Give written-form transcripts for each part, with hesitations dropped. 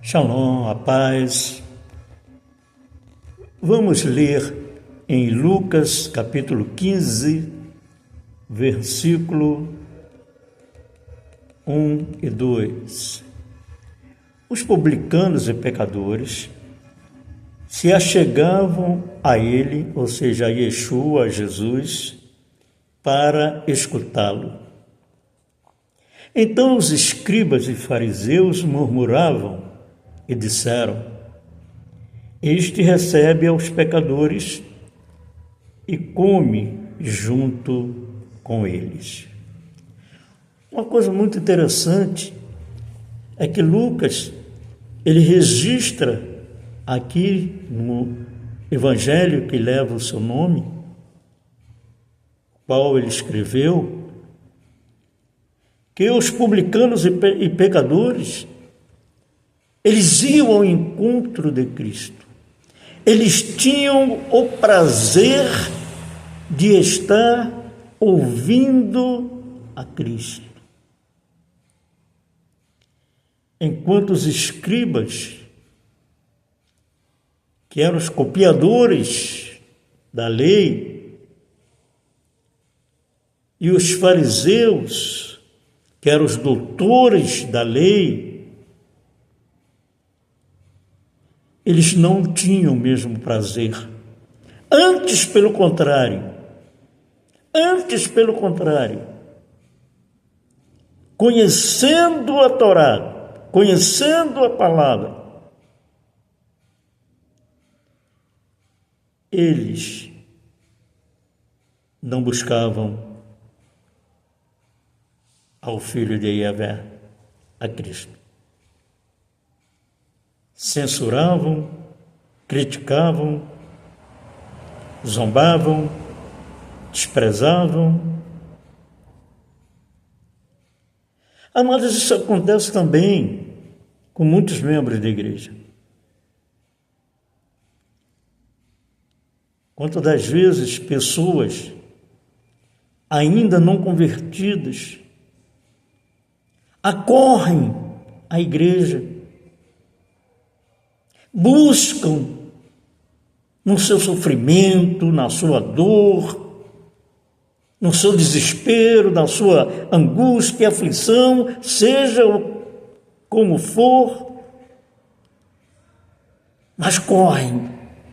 Shalom, a paz. Vamos ler em Lucas capítulo 15, versículo 1 e 2. Os publicanos e pecadores se achegavam a ele, ou seja, a Yeshua, a Jesus, para escutá-lo. Então os escribas e fariseus murmuravam e disseram: Este recebe aos pecadores e come junto com eles. Uma coisa muito interessante é que Lucas, ele registra aqui no evangelho que leva o seu nome, qual ele escreveu, que os publicanos e pecadores, eles iam ao encontro de Cristo. Eles tinham o prazer de estar ouvindo a Cristo. Enquanto os escribas, que eram os copiadores da lei, e os fariseus, que eram os doutores da lei, eles não tinham o mesmo prazer. Antes, pelo contrário, conhecendo a Torá, conhecendo a palavra, eles não buscavam ao Filho de Yahvé, a Cristo. Censuravam, criticavam, zombavam, desprezavam. Amados, isso acontece também com muitos membros da igreja. Quantas das vezes pessoas ainda não convertidas acorrem à igreja, buscam no seu sofrimento, na sua dor, no seu desespero, na sua angústia, aflição, seja como for, mas correm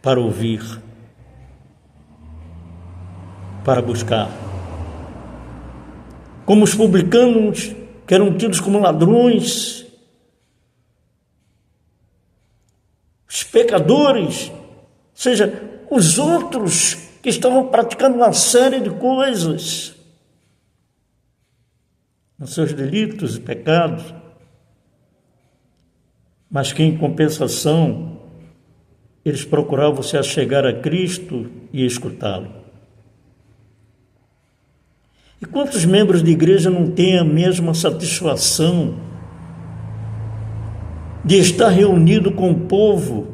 para ouvir, para buscar. Como os publicanos, que eram tidos como ladrões, os pecadores, ou seja, os outros que estavam praticando uma série de coisas, nos seus delitos e pecados, mas que em compensação eles procuravam se achegar a Cristo e escutá-lo. E quantos membros de igreja não têm a mesma satisfação de estar reunido com o povo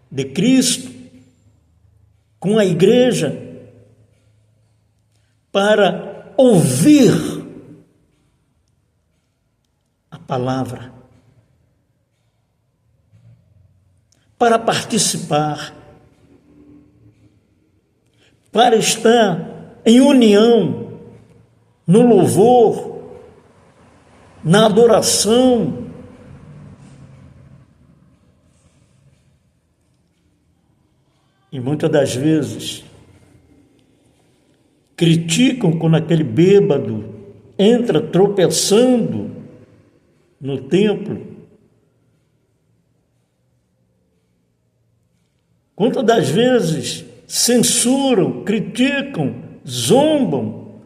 de Cristo, com a igreja, para ouvir a palavra, para participar, para estar em união no louvor, na adoração. E muitas das vezes criticam quando aquele bêbado entra tropeçando no templo. Quantas das vezes censuram, criticam, zombam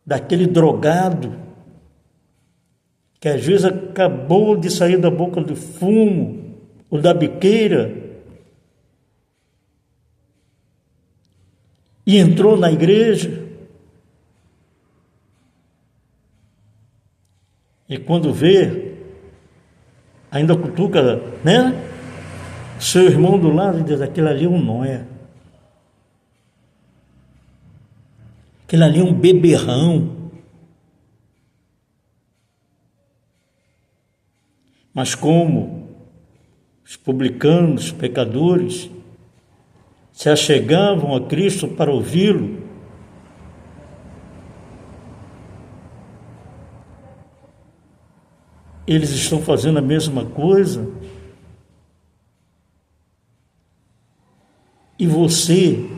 daquele drogado que às vezes acabou de sair da boca do fumo ou da biqueira e entrou na igreja, e quando vê, ainda cutuca, né? Seu irmão do lado e diz: aquele ali é um nóia. Aquele ali é um beberrão. Mas como os publicanos, os pecadores, se achegavam a Cristo para ouvi-lo, eles estão fazendo a mesma coisa. E você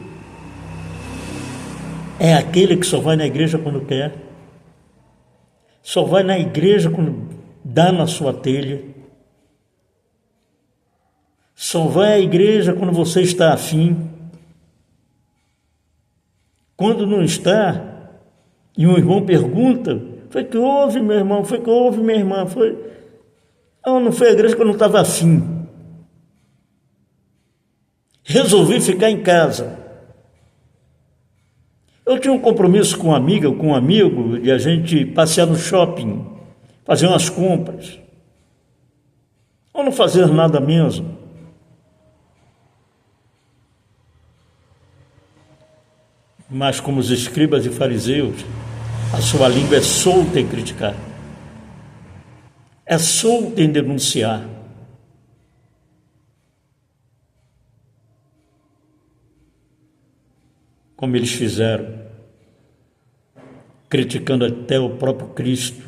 é aquele que só vai na igreja quando quer, só vai na igreja quando dá na sua telha, só vai à igreja quando você está afim. Quando não está, e um irmão pergunta: foi que houve, meu irmão? Foi que houve, minha irmã? Não foi à igreja que eu não estava afim. Resolvi ficar em casa. Eu tinha um compromisso com uma amiga, com um amigo, de a gente passear no shopping, fazer umas compras, ou não fazer nada mesmo. Mas como os escribas e fariseus, a sua língua é solta em criticar, é solta em denunciar. Como eles fizeram, criticando até o próprio Cristo.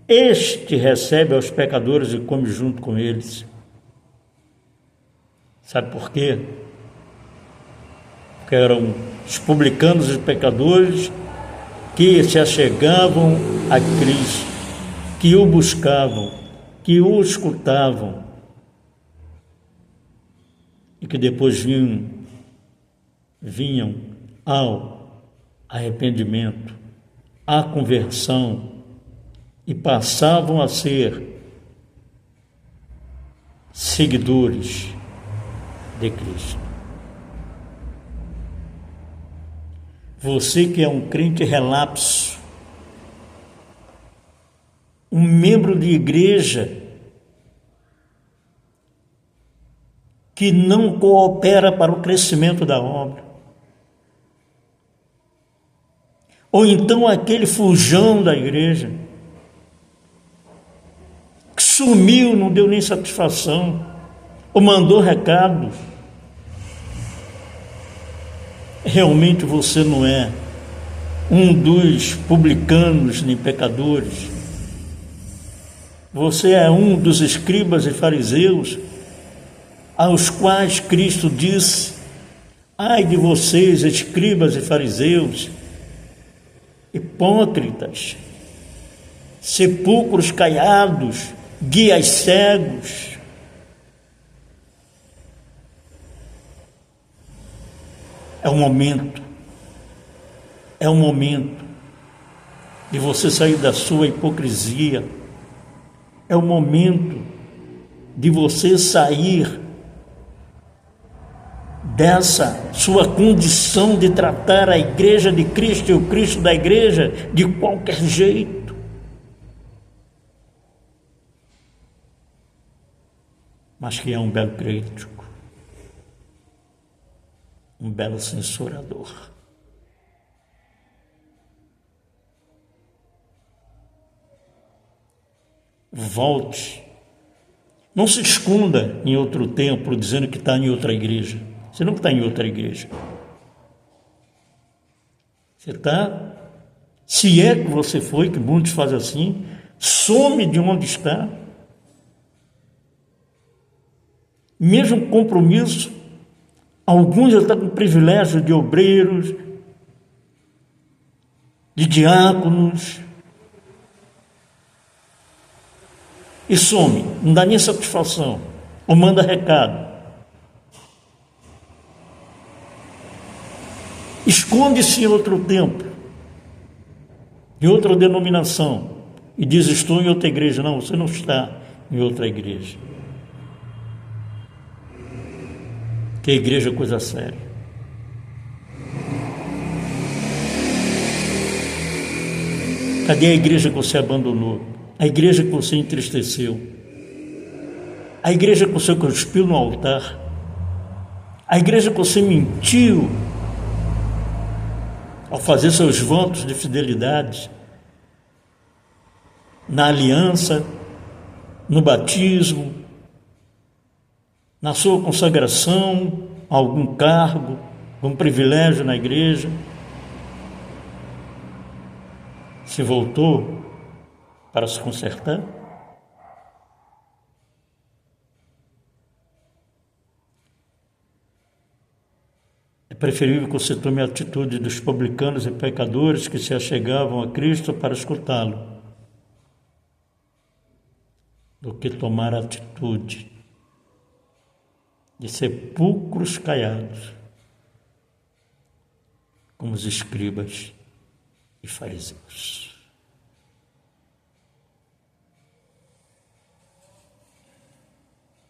Este recebe aos pecadores e come junto com eles. Sabe por quê? Porque eram os publicanos e pecadores que se achegavam a Cristo, que o buscavam, que o escutavam e que depois vinham ao arrependimento, à conversão e passavam a ser seguidores de Cristo. Você que é um crente relapso, um membro de igreja que não coopera para o crescimento da obra, ou então aquele fujão da igreja, que sumiu, não deu nem satisfação, ou mandou recado. Realmente você não é um dos publicanos nem pecadores. Você é um dos escribas e fariseus aos quais Cristo disse: ai de vocês, escribas e fariseus, hipócritas, sepulcros caiados, guias cegos. É o momento de você sair da sua hipocrisia, é o momento de você sair dessa sua condição de tratar a igreja de Cristo e o Cristo da igreja de qualquer jeito. Mas que é um belo crítico, um belo censurador. Volte. Não se esconda em outro templo dizendo que está em outra igreja. Você não está em outra igreja. Você está, se é que você foi, que muitos fazem assim, some de onde está. Mesmo compromisso, alguns já estão com privilégio de obreiros, de diáconos, e some, não dá nem satisfação, ou manda recado. Esconde-se em outro templo, em outra denominação, e diz: estou em outra igreja. Não, você não está em outra igreja. Que a igreja é coisa séria. Cadê a igreja que você abandonou? A igreja que você entristeceu? A igreja que você cuspiu no altar? A igreja que você mentiu ao fazer seus votos de fidelidade na aliança no batismo, na sua consagração a algum cargo, um privilégio na igreja, se voltou para se consertar? É preferível que você tome a atitude dos publicanos e pecadores que se achegavam a Cristo para escutá-lo, do que tomar a atitude de sepulcros caiados, como os escribas e fariseus.